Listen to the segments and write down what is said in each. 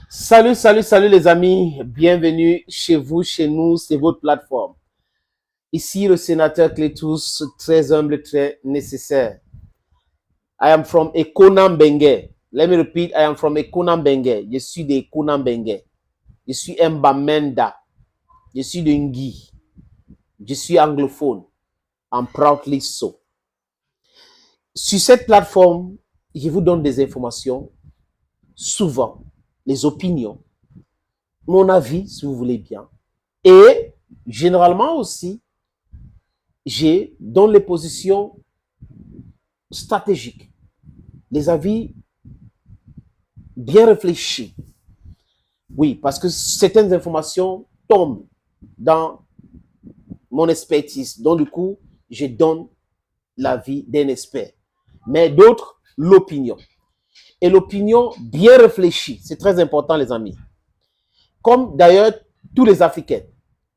Salut, salut, salut les amis. Bienvenue chez vous, chez nous, c'est votre plateforme. Ici, le sénateur Clétus, très humble, très nécessaire. I am from Ekonam Bengue. Let me repeat, I am from Ekonam Bengue. Je suis de Ekonam Bengue. Je suis un Bamenda. Je suis de Ngui. Je suis anglophone. I'm proudly so. Sur cette plateforme, je vous donne des informations, souvent, les opinions, mon avis, si vous voulez bien. Et généralement aussi, j'ai dans les positions stratégiques, les avis bien réfléchis. Oui, parce que certaines informations tombent dans mon expertise. Donc, du coup, je donne l'avis d'un expert. Mais d'autres, l'opinion. Et l'opinion bien réfléchie, c'est très important, les amis. Comme d'ailleurs tous les Africains.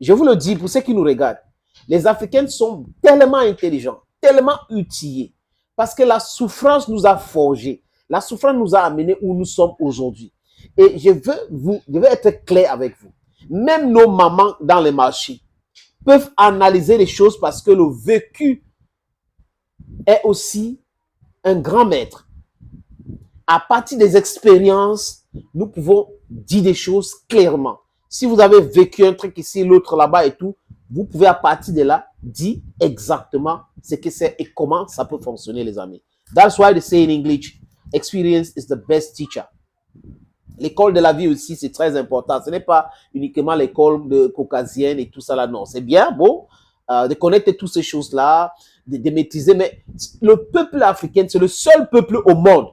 Je vous le dis pour ceux qui nous regardent. Les Africains sont tellement intelligents, tellement outillés, parce que la souffrance nous a forgés. La souffrance nous a amenés où nous sommes aujourd'hui. Et je veux être clair avec vous. Même nos mamans dans les marchés peuvent analyser les choses parce que le vécu est aussi un grand maître. À partir des expériences, nous pouvons dire des choses clairement. Si vous avez vécu un truc ici, l'autre là-bas et tout, vous pouvez à partir de là dire exactement ce que c'est et comment ça peut fonctionner, les amis. That's why they say in English, experience is the best teacher. L'école de la vie aussi, c'est très important. Ce n'est pas uniquement l'école de caucasienne et tout ça là, non. C'est bien, bon, de connaître toutes ces choses-là, de maîtriser, mais le peuple africain, c'est le seul peuple au monde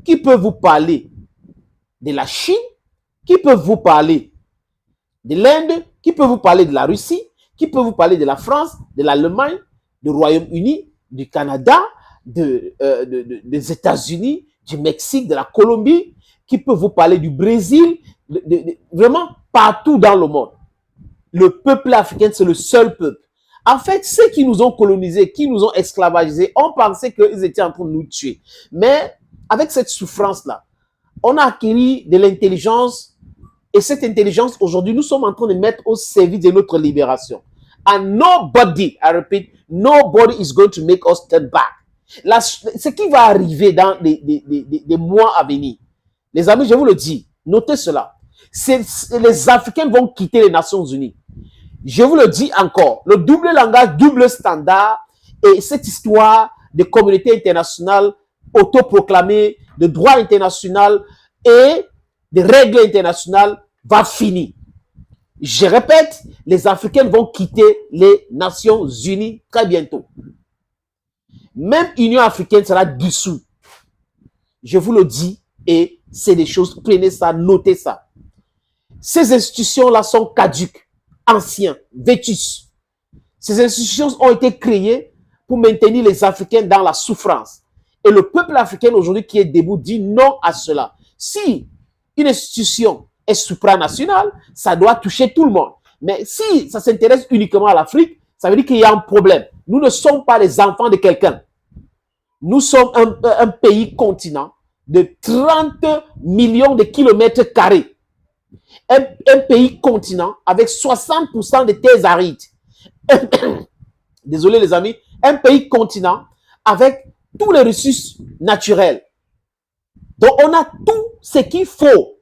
qui peut vous parler de la Chine, qui peut vous parler de l'Inde, qui peut vous parler de la Russie, qui peut vous parler de la France, de l'Allemagne, du Royaume-Uni, du Canada, des États-Unis, du Mexique, de la Colombie, qui peut vous parler du Brésil, vraiment partout dans le monde. Le peuple africain, c'est le seul peuple. En fait, ceux qui nous ont colonisés, qui nous ont esclavagisés, on pensait qu'ils étaient en train de nous tuer. Mais avec cette souffrance-là, on a acquis de l'intelligence et cette intelligence, aujourd'hui, nous sommes en train de mettre au service de notre libération. And nobody, I repeat, nobody is going to make us turn back. Ce qui va arriver dans les mois à venir, les amis, je vous le dis, notez cela. Les Africains vont quitter les Nations Unies. Je vous le dis encore, le double langage, double standard et cette histoire de communauté internationale autoproclamée, de droit international et de règles internationales va finir. Je répète, les Africains vont quitter les Nations Unies très bientôt. Même l'Union africaine sera dissous. Je vous le dis et c'est des choses, prenez ça, notez ça. Ces institutions-là sont caduques, anciens, vétus. Ces institutions ont été créées pour maintenir les Africains dans la souffrance. Et le peuple africain aujourd'hui qui est debout dit non à cela. Si une institution est supranationale, ça doit toucher tout le monde. Mais si ça s'intéresse uniquement à l'Afrique, ça veut dire qu'il y a un problème. Nous ne sommes pas les enfants de quelqu'un. Nous sommes un pays continent de 30 millions de kilomètres carrés. Un pays continent avec 60% de terres arides. Désolé les amis. Un pays continent avec tous les ressources naturelles. Donc on a tout ce qu'il faut.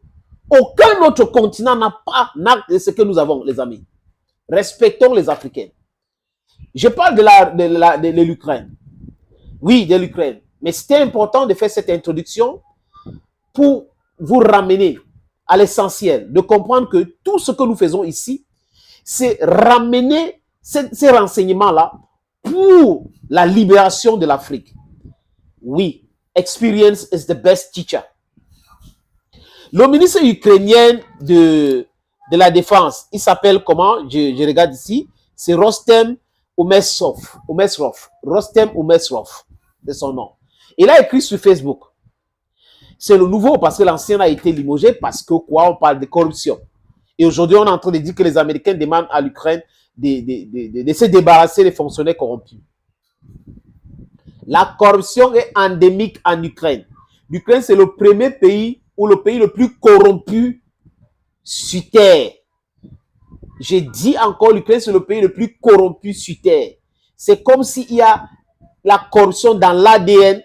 Aucun autre continent n'a pas ce que nous avons, les amis. Respectons les Africains. Je parle de l'Ukraine. Oui, de l'Ukraine. Mais c'était important de faire cette introduction pour vous ramener à l'essentiel, de comprendre que tout ce que nous faisons ici, c'est ramener ces renseignements-là pour la libération de l'Afrique. Oui, experience is the best teacher. Le ministre ukrainien de la Défense, il s'appelle comment? Je regarde ici. C'est Rostem Umerov. Rostem Umerov, c'est son nom. Il a écrit sur Facebook. C'est le nouveau parce que l'ancien a été limogé parce que quoi? On parle de corruption. Et aujourd'hui, on est en train de dire que les Américains demandent à l'Ukraine de se débarrasser des fonctionnaires corrompus. La corruption est endémique en Ukraine. L'Ukraine, c'est le premier pays ou le pays le plus corrompu sur Terre. J'ai dit encore, l'Ukraine, c'est le pays le plus corrompu sur Terre. C'est comme s'il y a la corruption dans l'ADN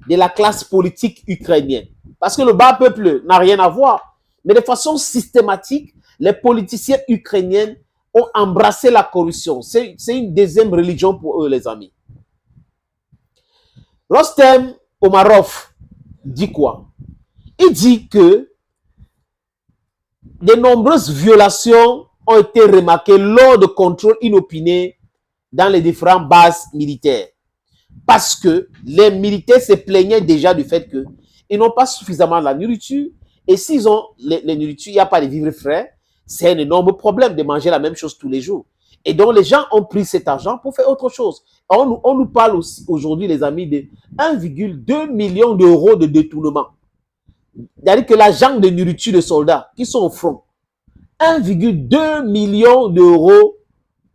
de la classe politique ukrainienne. Parce que le bas peuple n'a rien à voir. Mais de façon systématique, les politiciens ukrainiens ont embrassé la corruption. C'est une deuxième religion pour eux, les amis. Rostem Omarov dit quoi? Il dit que de nombreuses violations ont été remarquées lors de contrôles inopinés dans les différentes bases militaires. Parce que les militaires se plaignaient déjà du fait qu'ils n'ont pas suffisamment de la nourriture. Et s'ils ont les nourritures, il n'y a pas de vivres frais, c'est un énorme problème de manger la même chose tous les jours. Et donc, les gens ont pris cet argent pour faire autre chose. On nous parle aussi aujourd'hui, les amis, de 1,2 million d'euros de détournement. C'est-à-dire que l'argent de nourriture de soldats qui sont au front, 1,2 million d'euros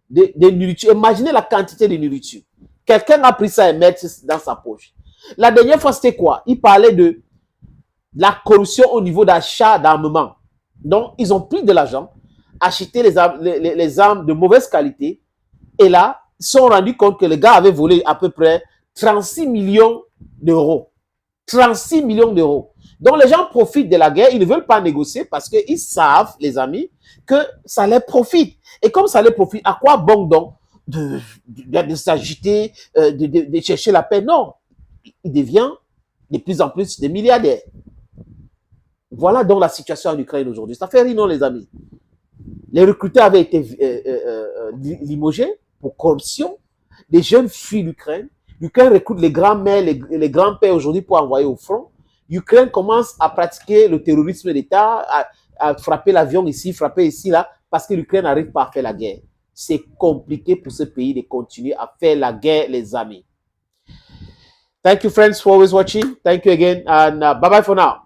de nourriture. Imaginez la quantité de nourriture. Quelqu'un a pris ça et mis dans sa poche. La dernière fois, c'était quoi? Il parlait de la corruption au niveau d'achat d'armement. Donc, ils ont pris de l'argent, acheté les armes de mauvaise qualité, et là, ils se sont rendus compte que les gars avaient volé à peu près 36 millions d'euros. 36 millions d'euros. Donc, les gens profitent de la guerre, ils ne veulent pas négocier parce qu'ils savent, les amis, que ça leur profite. Et comme ça leur profite, à quoi bon donc de s'agiter, de chercher la paix? Non. Il devient de plus en plus des milliardaires. Voilà donc la situation en Ukraine aujourd'hui. Ça fait rire, non, les amis? Les recruteurs avaient été limogés pour corruption. Des jeunes fuient l'Ukraine. L'Ukraine recrute les grands-mères, les grands-pères aujourd'hui pour envoyer au front. L'Ukraine commence à pratiquer le terrorisme d'État, à frapper l'avion ici, frapper ici, là, parce que l'Ukraine n'arrive pas à faire la guerre. C'est compliqué pour ce pays de continuer à faire la guerre, les amis. Thank you, friends, for always watching. Thank you again, and bye-bye for now.